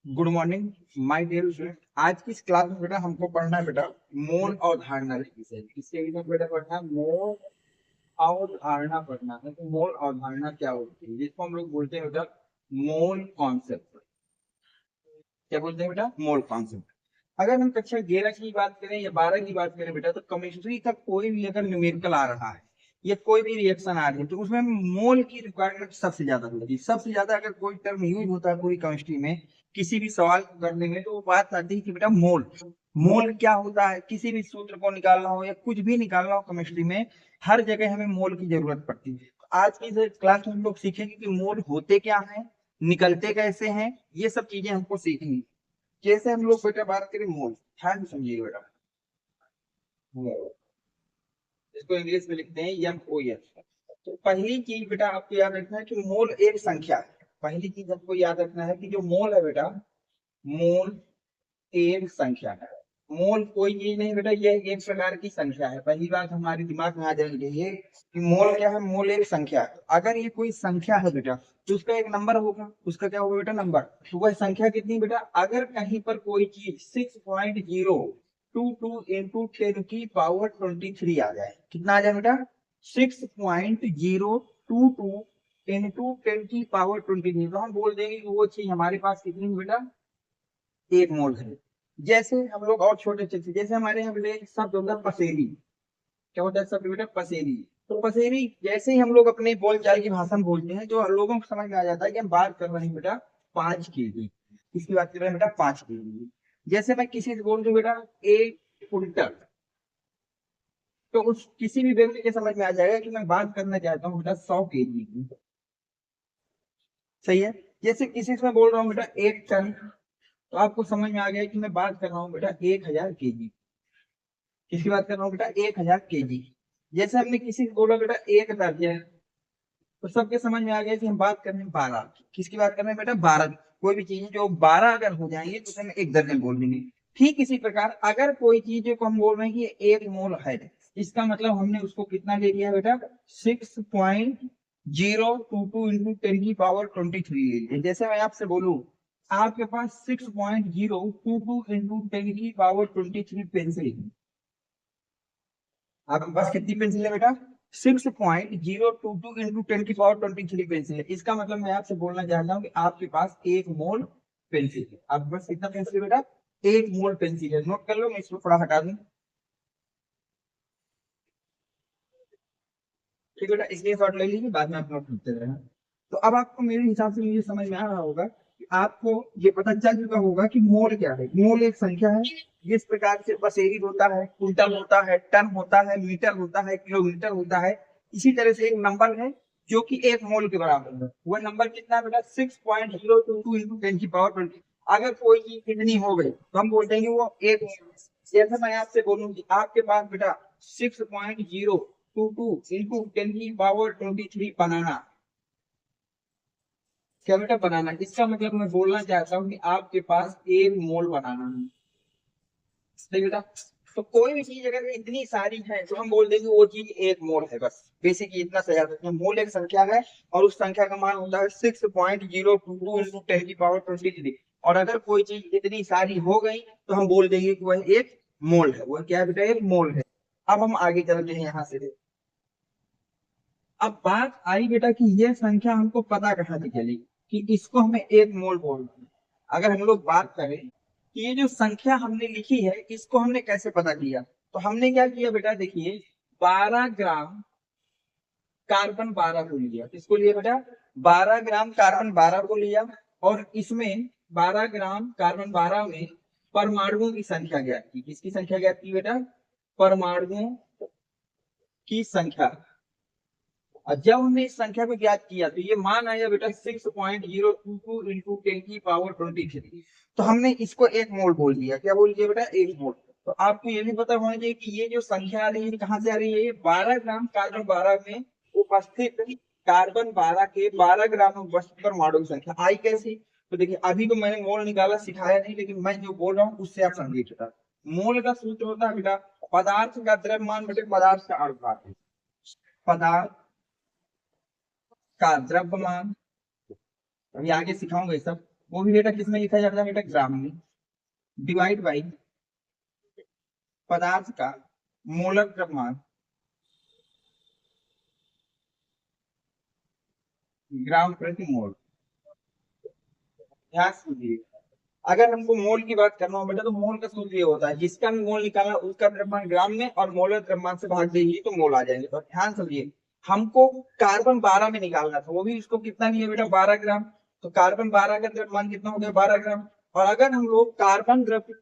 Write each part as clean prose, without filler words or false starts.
Good morning my dear student. आज की इस क्लास में बेटा हमको पढ़ना है बेटा मोल और धारणा विषय। किसके विषय बेटा पढ़ना है? मोल और धारणा पढ़ना है। तो मोल और धारणा क्या होती है, जिसको हम लोग बोलते हैं बेटा मोल कॉन्सेप्ट। क्या बोलते हैं बेटा? Mole concept. अगर हम कक्षा 11 की बात करें या 12 की बात करें बेटा, तो केमिस्ट्री का कोई भी अगर न्यूमेरिकल आ रहा है या कोई भी रिएक्शन आ रही है तो उसमें मोल की रिक्वायरमेंट सबसे ज्यादा होती है। सबसे ज्यादा अगर कोई टर्म यूज होता है पूरी केमिस्ट्री में किसी भी सवाल को करने में, तो वो बात आती है कि बेटा मोल। मोल क्या होता है? किसी भी सूत्र को निकालना हो या कुछ भी निकालना हो केमिस्ट्री में, हर जगह हमें मोल की जरूरत पड़ती है। तो आज की इस क्लास में हम लोग सीखेंगे कि मोल होते क्या हैं, निकलते कैसे हैं, ये सब चीजें हमको सीखनी। जैसे हम लोग बेटा बात करें मोल, ध्यान से समझिए बेटा। मोल, इसको इंग्लिश में लिखते हैं MOL। तो पहली चीज बेटा आपको याद रखना है कि मोल एक संख्या है। पहली चीज आपको याद रखना है कि जो मोल है बेटा, मोल एक संख्या है। मोल कोई चीज नहीं बेटा, ये एक प्रकार की संख्या है। पहली बात हमारे दिमाग में आ जानी चाहिए कि मोल क्या है। मोल एक संख्या है। अगर ये कोई संख्या है बेटा तो उसका एक नंबर होगा। उसका क्या होगा बेटा? नंबर। तो वह संख्या कितनी बेटा? अगर कहीं पर कोई चीज 6.022 इंटू 10 की पावर 23 आ जाए, कितना आ जाए बेटा? 6.022 इंटू 10 की पावर 23, तो हम बोल देंगे कि वो चीज हमारे पास कितनी है बेटा? एक मोल है। जैसे हम लोग और छोटे चीज, जैसे हमारे यहाँ बेटा एक शब्द होता है पसेरी। क्या होता है शब्द बेटा? पसेरी। तो पसेरी जैसे ही हम लोग अपने बोलचाल की भाषा में बोलते हैं तो लोगों को समझ में आ जाता है कि हम बात कर रहे हैं बेटा 5 केजी। किसकी बात कर रहे हैं बेटा? 5 केजी। जैसे मैं किसी से बोल दूं बेटा 1 कुंटल, तो उस किसी भी व्यक्ति के समझ में आ जाएगा कि मैं बात करना चाहता हूँ बेटा 100 केजी की। सही है। जैसे किसी से मैं बोल रहा हूँ बेटा 1 टन, तो आपको समझ में आ गया कि मैं बात कर रहा हूँ बेटा 1000 केजी। किसकी बात कर रहा हूँ बेटा? 1000 केजी। जैसे हमने किसी को बोला बेटा 1 दर्जन, तो सबके समझ में आ गया कि हम बात कर रहे हैं 12। किसकी बात कर रहे हैं बेटा? 12। कोई भी चीज जो 12 अगर हो जाएंगे तो उसे हम 1 दर्जन बोल देंगे। ठीक इसी प्रकार अगर कोई चीज को हम बोल रहे हैं कि ये 1 मोल है, इसका मतलब हमने उसको कितना ले लिया बेटा? 6.022 इंटू 10 की पावर 23 ले लिया। जैसे मैं आपसे बोलूं आपके पास 6.022 इंटू 10 की पावर 23 पेंसिल, आपके पास कितनी पेंसिल है बेटा? 6.022 इंटू 10 की पावर 23 पेंसिल है। इसका मतलब मैं आपसे बोलना चाहता हूँ कि आपके पास 1 मोल पेंसिल है। आपके पास कितना पेंसिल है बेटा? 1 मोल पेंसिल है। नोट कर लो, मैं इसको थोड़ा हटा दूं। ठीक है बेटा, इसलिए शॉर्ट ले लीजिए, बाद में आप नोट करते रहना। तो अब आपको मेरे हिसाब से मुझे समझ में आ रहा होगा कि आपको ये पता चल चुका होगा कि मोल क्या है। मोल एक संख्या है। जिस प्रकार से पसेरी होता है, कुंटल होता है, टन होता है, मीटर होता है, किलोमीटर होता है, इसी तरह से एक नंबर है जो कि 1 मोल के बराबर है। वह नंबर कितना है बेटा? 6.022 इंटू 10 की पावर 20। अगर कोई चीज इतनी हो गई तो हम बोलते हैं कि वो 1 मोल। जैसे मैं आपसे बोलूं कि आपके पास बेटा 6.022 इंटू 10 की पावर 23 बनाना। क्या बेटा? बनाना। इसका मतलब मैं बोलना चाहता हूँ कि आपके पास 1 मोल बनाना है। सही बेटा। तो कोई भी चीज अगर इतनी सारी है तो हम बोल देंगे वो चीज 1 मोल है। बस बेसिक इतना सा याद रखना, मोल एक संख्या है और उस संख्या का मान होता है 6.022 इंटू 10 की पावर 23। और अगर कोई चीज इतनी सारी हो गई तो हम बोल देंगे कि वह 1 मोल है। वह क्या है बेटा? 1 मोल है। अब हम आगे चलते हैं यहाँ से। अब बात आई बेटा कि यह संख्या हमको पता कहाँ से चली कि इसको हमें 1 मोल बोलना है। अगर हम लोग बात करें कि ये जो संख्या हमने लिखी है इसको हमने कैसे पता किया, तो हमने क्या किया बेटा? देखिए 12 ग्राम कार्बन 12 को लिया। किसको लिया बेटा? 12 ग्राम कार्बन 12 को लिया। और इसमें 12 ग्राम कार्बन 12 में परमाणुओं की संख्या ज्ञात की। किसकी संख्या ज्ञात की बेटा? परमाणुओं की संख्या। और जब हमने इस संख्या को ज्ञात किया तो ये मान आया बेटा 6.022 इंटू 10 की पावर 23। तो हमने इसको 1 मोल बोल दिया। क्या बोल दिया बेटा? 1 मोल। तो आपको ये भी पता होना चाहिए कि ये जो संख्या आ रही है कहाँ से आ रही है? ये 12 ग्राम कार्बन 12 में उपस्थित कार्बन 12 के 12 ग्राम उपस्थित परमाणु की संख्या आई कैसी? तो देखिए अभी तो मैंने मोल निकाला सिखाया नहीं, लेकिन मैं जो बोल रहा हूँ उससे आप समझिए बेटा। मोल का सूत्र होता है बेटा पदार्थ का द्रव्यमान बटे पदार्थ का अनुपात। पदार्थ का द्रव्यमान, अभी आगे सिखाऊंगा ये सब। वो भी बेटा किसमें लिखा जाता है बेटा, ग्राम में, डिवाइड बाई पदार्थ का मोलर द्रव्यमान ग्राम प्रति मोल। ध्यान से सुनिए, अगर हमको मोल की बात करना हो बेटा तो मोल का सूत्र ये होता है, जिसका भी मोल निकालना उसका द्रव्यमान ग्राम में और मोलर द्रव्यमान से भाग देंगे तो मोल आ जाएंगे। तो ध्यान समझिए, हमको कार्बन 12 में निकालना था, वो भी उसको कितना लिया बेटा, 12 ग्राम। तो कार्बन 12 का द्रव्यमान कितना हो गया, 12 ग्राम। और अगर हम लोग कार्बन द्रव्य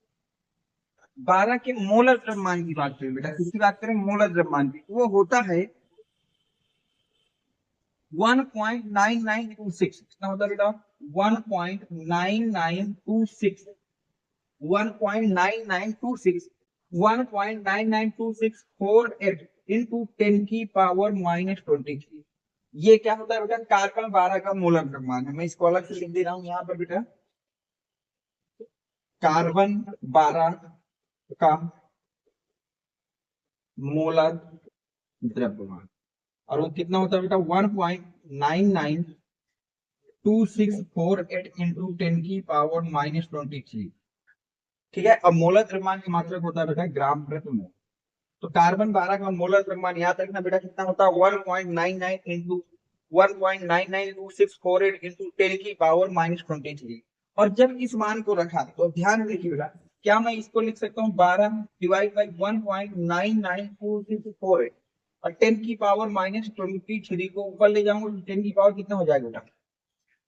12 के मोलर द्रव्यमान की बात करें बेटा, किसकी बात करें, मोलर द्रव्यमान की, वो होता है 1.9926। कितना होता है बेटा, 1.9926, 1.9926, 1.992648 इंटू 10⁻⁻23। ये क्या होता है बेटा, कार्बन 12 का मोलर द्रव्यमान है। मैं इसको अलग से लिख दे रहा हूं यहाँ पर बेटा, कार्बन 12 का मोलर द्रव्यमान, और वो कितना होता है बेटा, 1.992648 इंटू 10⁻⁻23। ठीक है। अब मोलर द्रव्यमान की मात्रक होता है बेटा ग्राम प्रति मोल। तो कार्बन 12 का मोलर द्रव्यमान याद रखना बेटा कितना होता है, 1.99 इंटू 1.992648 इंटू 10⁻⁻23। और जब इस मान को रखा तो ध्यान रखिए बेटा, क्या मैं इसको लिख सकता हूँ 12 डिवाइड बाई 1.992648 और 10⁻⁻23 को ऊपर ले जाऊंगा तो 10 की पावर कितना हो जाएगा बेटा,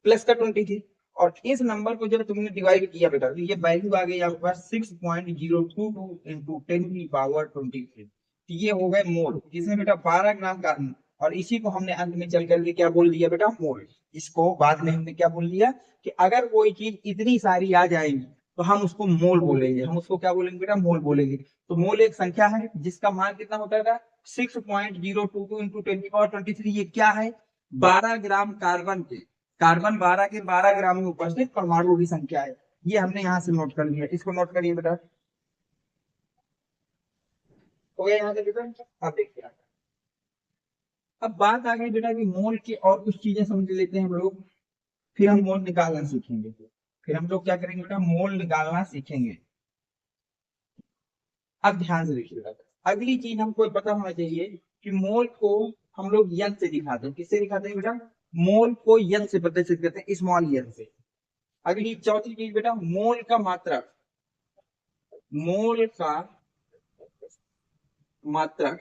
प्लस का 23। और इस नंबर को जब तुमने डिवाइड किया बेटा तो ये वैल्यू आ गई आपके पास 6.022 इंटू 10⁻23। तो ये हो गए मोल, जिसमें बेटा 12 ग्राम कार्बन, और इसी को हमने अंत में चल करके क्या बोल दिया बेटा, मोल। इसको बाद में हमने क्या बोल दिया कि अगर कोई चीज इतनी सारी आ जाएगी तो हम उसको मोल बोलेंगे, हम उसको क्या बोलेंगे बेटा, मोल बोलेंगे। तो मोल एक संख्या है जिसका मान कितना होता है, 6.022 इंटू 10⁻23। ये क्या है, 12 ग्राम कार्बन के, कार्बन 12 के 12 ग्राम में उपस्थित परमाणु की संख्या है। ये हमने यहाँ से नोट कर लिया, इसको नोट करिए बेटा, हो गया यहाँ से बेटा। अब देखिए, अब बात आ गई बेटा कि मोल की और कुछ चीजें समझ लेते हैं हम लोग, फिर हम मोल निकालना सीखेंगे। फिर हम लोग क्या करेंगे बेटा, मोल निकालना सीखेंगे। अब ध्यान से देखिए बेटा, अगली चीज हमको पता होना चाहिए कि मोल को हम लोग यन से दिखाते हैं। किससे दिखाते हैं बेटा, मोल को यन से प्रदर्शित करते हैं, स्मॉल यन से। अगली चौथी चीज बेटा, मोल का मात्रक, मोल का मात्रक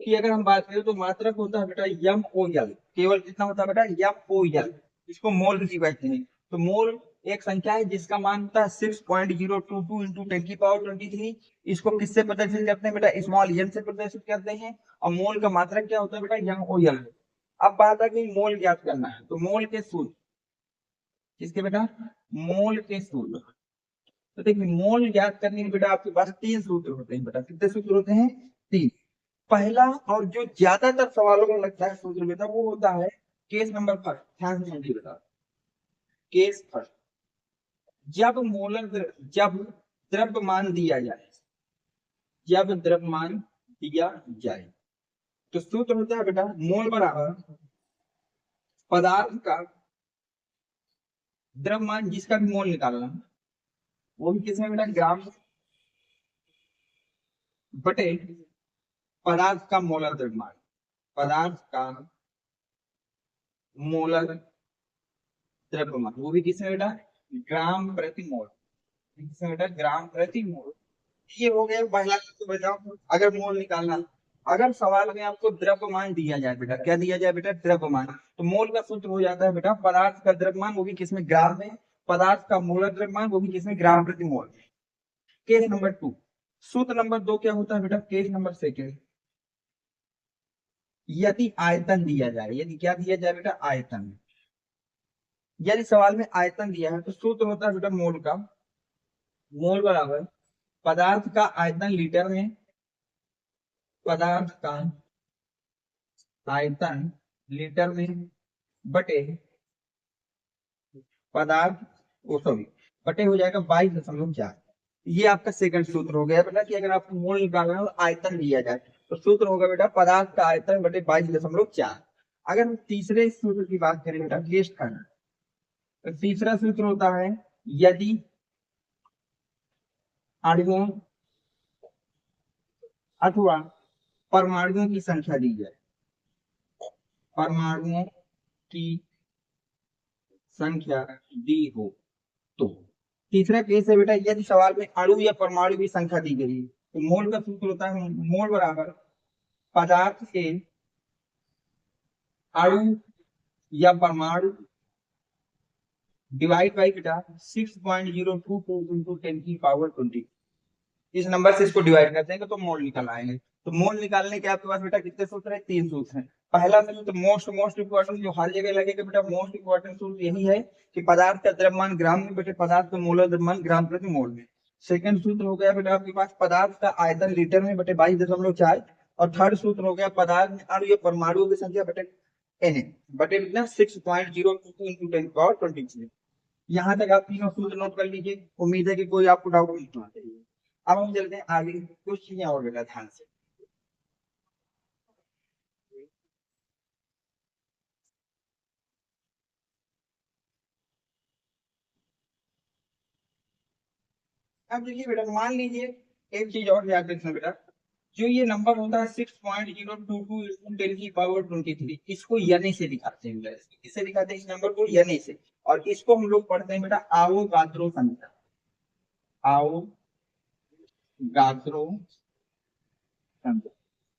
की अगर हम बात करें तो मात्रक होता है बेटा यम ओ यल, केवल कितना होता है बेटा, यम ओ यल, इसको मोल भी कहते हैं। तो मोल एक संख्या है जिसका मान होता है 6.022 इंटू 10⁻23। इसको किससे प्रदर्शित करते हैं बेटा, स्मॉल यन से प्रदर्शित करते हैं। और मोल का मात्रक क्या होता है बेटा, यम ओ यल। अब बात आ गई मोल ज्ञात करना है, तो मोल के सूत्र, किसके बेटा, मोल के सूत्र। तो देखिए, मोल ज्ञात करने के बेटा आपके पास 3 सूत्र होते हैं बेटा। कितने सूत्र होते हैं, 3। पहला और जो ज्यादातर सवालों में लगता है सूत्र बेटा, वो होता है केस नंबर फर्स्ट। ध्यान से समझिए बेटा, केस फर्स्ट, जब द्रव्यमान दिया जाए, जब द्रव्यमान दिया जाए तो सूत्र होता है बेटा, मोल बराबर पदार्थ का द्रव्यमान, जिसका भी मोल निकालना, वो भी किसमें बेटा, ग्राम, बटे पदार्थ का मोलर द्रव्यमान, पदार्थ का मोलर द्रव्यमान, वो भी किसमें बेटा, ग्राम प्रति मोल, किसमें बेटा, ग्राम प्रति मोल। ये हो गया पहला सूत्र बेटा, अगर मोल निकालना। अगर सवाल में आपको द्रव्यमान दिया जाए बेटा, क्या दिया जाए बेटा, द्रव्यमान, तो मोल का सूत्र हो जाता है बेटा, पदार्थ का द्रव्यमान, वो भी किसमें, ग्राम में, पदार्थ का मोलर द्रव्यमान, वो भी किसमें, ग्राम प्रति मोल। केस नंबर 2, सूत्र नंबर 2 क्या होता है बेटा, केस नंबर सेकेंड, यदि आयतन दिया जाए, यदि क्या दिया जाए बेटा, आयतन। यदि सवाल में आयतन दिया है तो सूत्र होता है बेटा मोल का, मोल बराबर पदार्थ का आयतन लीटर में, पदार्थ का आयतन लीटर में, बटे पदार्थ, ओ सॉरी, बटे हो जाएगा 22.4। ये आपका सेकंड सूत्र हो गया बेटा कि अगर आपको मोल निकालना है तो आयतन दिया जाए तो सूत्र होगा बेटा पदार्थ का आयतन बटे 22.4। अगर हम तीसरे सूत्र की बात करें बेटा, केस खंड, तो तीसरा सूत्र होता है यदि अणुओं अथवा परमाणुओं की संख्या दी जाए, परमाणुओं की संख्या दी हो तो। तीसरा केस है बेटा, यदि सवाल में अणु या परमाणु की संख्या दी गई है तो मोल का सूत्र होता है मोल बराबर पदार्थ के अणु या परमाणु डिवाइड बाई बेटा 6.022 इंटू 10⁻20। इस नंबर से इसको डिवाइड कर देंगे तो मोल निकल आएंगे। तो मोल निकालने के आपके पास बेटा कितने सूत्र है? 3 सूत्र हैं। पहला सूत्र मोस्ट इंपॉर्टेंट, जो हर जगह लगेगा बेटा, मोस्ट इंपॉर्टेंट सूत्र यही है कि पदार्थ का द्रव्यमान ग्राम में, बेटे पदार्थ का मोलर द्रव्यमान ग्राम प्रति मोल में। सेकंड सूत्र हो गया बेटा आपके पास पदार्थ का आयतन लीटर में, बेटे 22.4। और थर्ड सूत्र हो गया पदार्थ में अणु या परमाणुओं की संख्या, बेटे Na बटे बेटा 6.022 इंटू 10⁻20। यहाँ तक आप तीनों सूत्र नोट कर लीजिए। उम्मीद है कि कोई आपको डाउट नहीं होना चाहिए। अब हम चलते हैं आगे कुछ चीजें और बेटा ध्यान से। अब देखिए बेटा, मान लीजिए एक चीज और याद रखना बेटा, जो ये नंबर होता है 6.022 इंटू 10⁻23, इसको यने से दिखाते हैं बेटा। किससे दिखाते हैं इस नंबर को? यने से। और इसको हम लोग पढ़ते हैं बेटा आवोगाद्रो संख्या। आवोगाद्रो संख्या,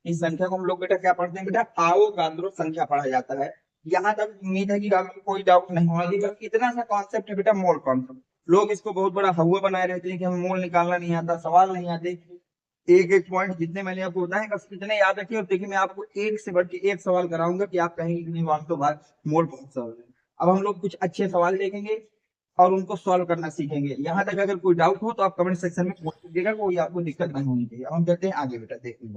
इस संख्या को हम लोग बेटा क्या पढ़ते हैं? बेटा आवोगाद्रो संख्या पढ़ा जाता है। यहाँ तक उम्मीद है कि आपको कोई डाउट नहीं होगा। बस इतना सा कॉन्सेप्ट है बेटा, मोल कॉन्सेप्ट। लोग इसको बहुत बड़ा हवा बनाए रहते हैं कि हमें मोल निकालना नहीं आता, सवाल नहीं आते। एक एक पॉइंट जितने मैंने आपको बताया बस इतने याद रखिए। और देखिए मैं आपको एक से बढ़ के एक सवाल कराऊंगा कि आप कहेंगे कि नहीं वास्तव बात मोल बहुत सरल है। अब हम लोग कुछ अच्छे सवाल देखेंगे और उनको सॉल्व करना सीखेंगे। यहाँ तक अगर कोई डाउट हो तो आप कमेंट सेक्शन में पूछ लीजिएगा, कोई आपको दिक्कत नहीं होनी चाहिए। अब हम चलते हैं आगे बेटा, देखिए